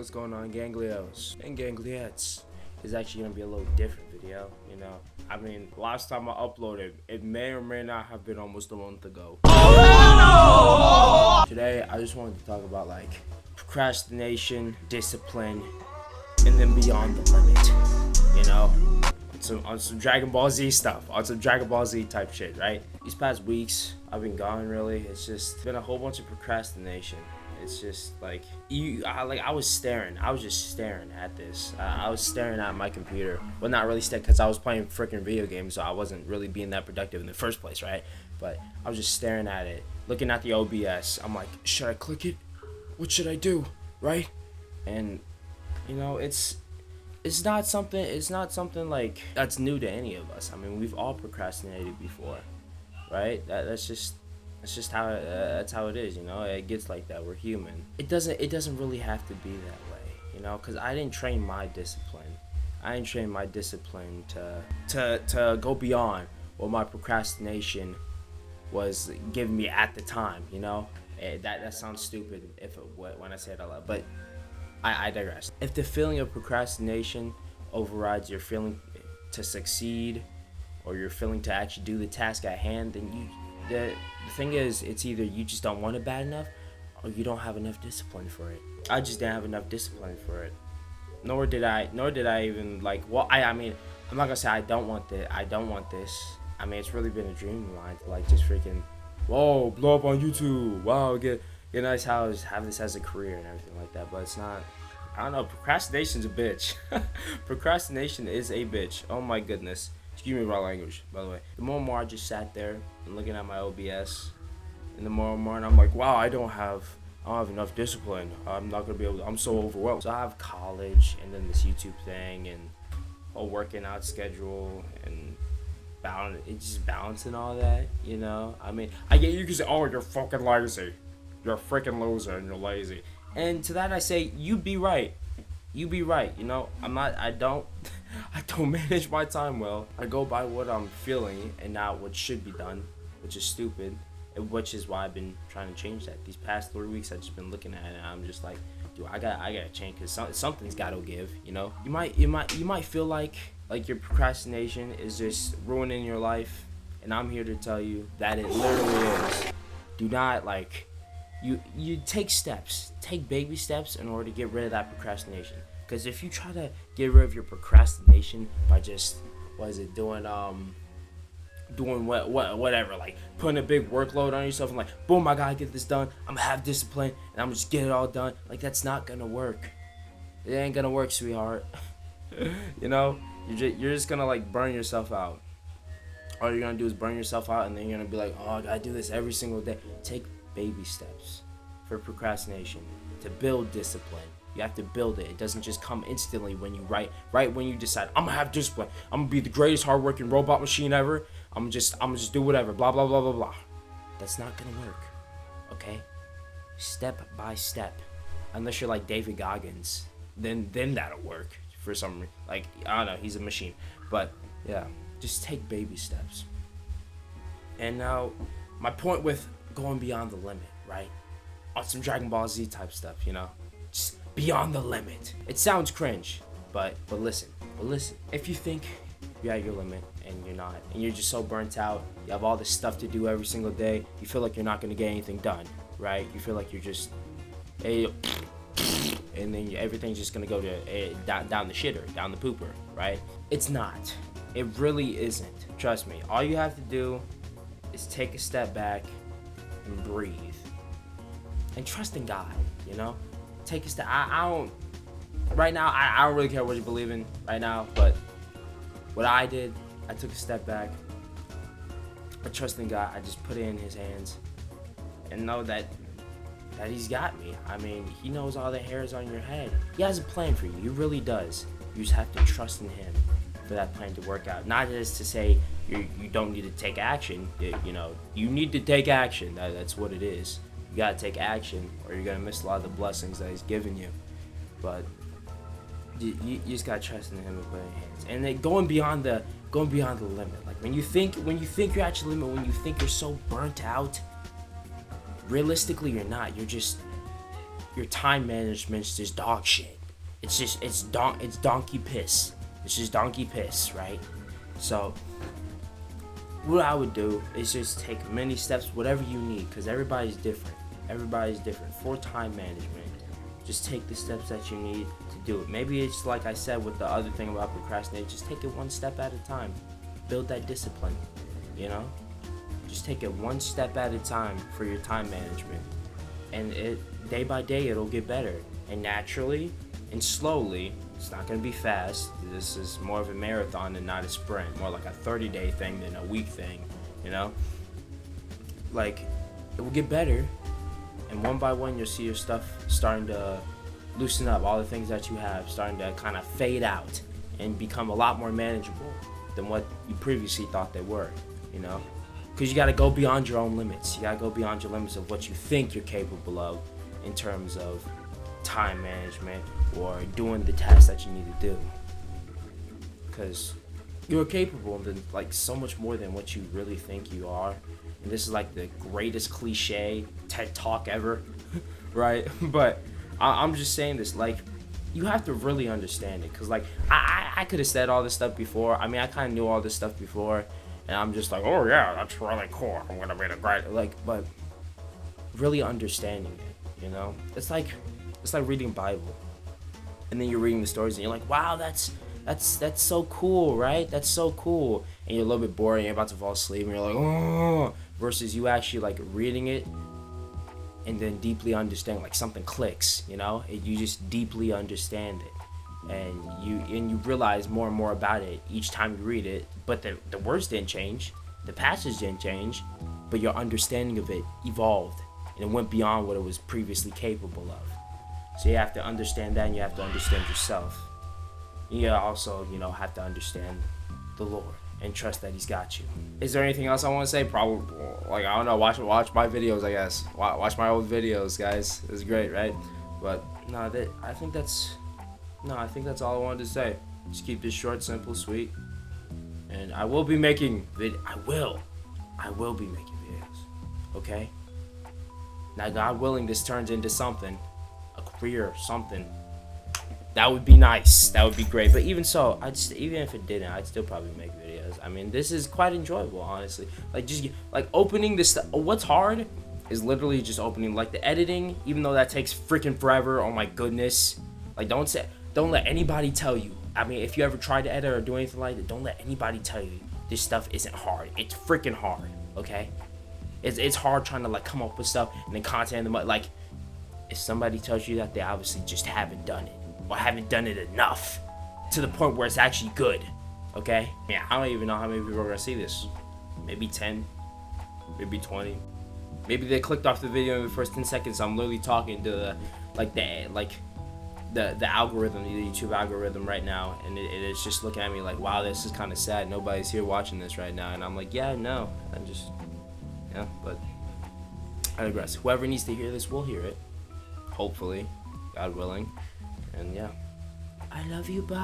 What's going on, ganglios and gangliettes? It's actually gonna be a little different video, you know. I mean, last time I uploaded, it may or may not have been almost a month ago. Today, I just wanted to talk about like procrastination, discipline, and then beyond the limit, you know. On some Dragon Ball Z stuff, on some Dragon Ball Z type shit, right? These past weeks, I've been gone really. It's just been a whole bunch of procrastination. It's just like I was just staring at this. I was staring at my computer. Well, not really staring because I was playing freaking video games, so I wasn't really being that productive in the first place, right? But I was just staring at it, looking at the OBS. I'm like, should I click it? What should I do, right? And you know, it's not something like that's new to any of us. I mean, we've all procrastinated before, right? That's just how that's how it is, you know. It gets like that. We're human. It doesn't really have to be that way, you know, because I didn't train my discipline. I didn't train my discipline to go beyond what my procrastination was giving me at the time, you know. That sounds stupid when I say it out loud, but I digress. If the feeling of procrastination overrides your feeling to succeed or your feeling to actually do the task at hand, then the thing is, it's either you just don't want it bad enough or you don't have enough discipline for it. I just didn't have enough discipline for it. Nor did I even like, well, I mean, I'm not gonna say I don't want this. I mean, it's really been a dream of mine to like just freaking, whoa, blow up on YouTube. Wow, get a nice house, have this as a career and everything like that. But it's not. I don't know. Procrastination's a bitch. Procrastination is a bitch. Oh my goodness. Excuse me my language, by the way. The more and more I just sat there and looking at my OBS, and the more and more, and I'm like, wow, I don't have enough discipline. I'm not gonna be able to. I'm so overwhelmed. So I have college, and then this YouTube thing, and a working out schedule, and balancing all that. You know, I mean, I get you can say, oh, you're fucking lazy. You're a freaking loser and you're lazy. And to that I say, you be right. You be right. You know, I don't manage my time well. I go by what I'm feeling and not what should be done, which is stupid. Which is why I've been trying to change that. These past 3 weeks, I've just been looking at it and I'm just like, dude, I gotta change because something's gotta give. You know, you might feel like your procrastination is just ruining your life, and I'm here to tell you that it literally is. Do not like. You take baby steps in order to get rid of that procrastination. Because if you try to get rid of your procrastination by just doing whatever, like putting a big workload on yourself and like, boom, I gotta get this done. I'm gonna have discipline and I'm just get it all done. Like, that's not gonna work. It ain't gonna work, sweetheart. You know, you're just gonna like burn yourself out. All you're gonna do is burn yourself out, and then you're gonna be like, oh, I gotta do this every single day. Take baby steps for procrastination to build discipline. You have to build it. It doesn't just come instantly when you right when you decide, I'm gonna have discipline. I'm gonna be the greatest hardworking robot machine ever. I'm just do whatever. Blah blah blah blah blah. That's not gonna work. Okay? Step by step. Unless you're like David Goggins, then that'll work for some reason. Like, I don't know, he's a machine. But yeah, just take baby steps. And now, my point with going beyond the limit, right? On some Dragon Ball Z type stuff, you know? Just beyond the limit. It sounds cringe, but listen. If you think you're at your limit and you're not, and you're just so burnt out, you have all this stuff to do every single day, you feel like you're not gonna get anything done, right? You feel like you're just, and then everything's just gonna go to down the shitter, down the pooper, right? It's not. It really isn't. Trust me. All you have to do is take a step back and breathe and trust in God, you know. Take a step. I don't right now. I don't really care what you believe in right now, but what I did, I took a step back. I trust in God. I just put it in His hands and know that He's got me. I mean, He knows all the hairs on your head. He has a plan for you. He really does. You just have to trust in Him for that plan to work out. Not as to say you don't need to take action. You know, you need to take action. That's what it is. You gotta take action, or you're gonna miss a lot of the blessings that He's given you. But you just gotta trust in Him and put it in your hands. And then going beyond the limit. Like when you think you're at your limit, when you think you're so burnt out, realistically you're not. You're just your time management's just dog shit. It's donkey piss. It's just donkey piss, right? So what I would do is just take many steps, whatever you need, because everybody's different. Everybody's different. For time management, just take the steps that you need to do it. Maybe it's like I said with the other thing about procrastinating, just take it one step at a time. Build that discipline, you know? Just take it one step at a time for your time management. And day by day, it'll get better. And naturally and slowly, it's not going to be fast. This is more of a marathon and not a sprint. More like a 30-day thing than a week thing, you know? Like, it will get better. And one by one, you'll see your stuff starting to loosen up. All the things that you have starting to kind of fade out and become a lot more manageable than what you previously thought they were, you know? Because you got to go beyond your own limits. You got to go beyond your limits of what you think you're capable of in terms of time management or doing the tasks that you need to do. Because you're capable of like so much more than what you really think you are. And this is like the greatest cliche TED talk ever, right? But I'm just saying this, like, you have to really understand it. Because, like, I could have said all this stuff before. I mean, I kind of knew all this stuff before. And I'm just like, oh, yeah, that's really cool. I'm going to be the great. Like, but really understanding it, you know? It's like reading Bible. And then you're reading the stories and you're like, wow, that's so cool, right? That's so cool. And you're a little bit bored and you're about to fall asleep and you're like, oh, versus you actually like reading it and then deeply understand, like something clicks, you know? You just deeply understand it. And you realize more and more about it each time you read it. But the words didn't change, the passage didn't change, but your understanding of it evolved and it went beyond what it was previously capable of. So you have to understand that, and you have to understand yourself. You also, have to understand the Lord and trust that He's got you. Is there anything else I want to say? Probably, I don't know. Watch my videos, I guess. Watch my old videos, guys. It's great, right? But no, I think that's all I wanted to say. Just keep this short, simple, sweet. And I will be making I will be making videos. Okay? Now, God willing, this turns into something, a career, something. That would be nice. That would be great. But even so, even if it didn't, I'd still probably make videos. I mean, this is quite enjoyable, honestly. Like opening this stuff. What's hard is literally just opening. Like the editing, even though that takes freaking forever. Oh my goodness. Like don't let anybody tell you. I mean, if you ever try to edit or do anything like that, don't let anybody tell you this stuff isn't hard. It's freaking hard. Okay. It's hard trying to like come up with stuff and then content in the like. If somebody tells you that, they obviously just haven't done it. Or haven't done it enough to the point where it's actually good, okay? Yeah, I don't even know how many people are gonna see this. Maybe 10, maybe 20. Maybe they clicked off the video in the first 10 seconds. I'm literally talking to the algorithm, the YouTube algorithm right now, and it's just looking at me like, wow, this is kind of sad. Nobody's here watching this right now, and I'm like, yeah, no, but I digress. Whoever needs to hear this will hear it, hopefully, God willing. And yeah, I love you, bye.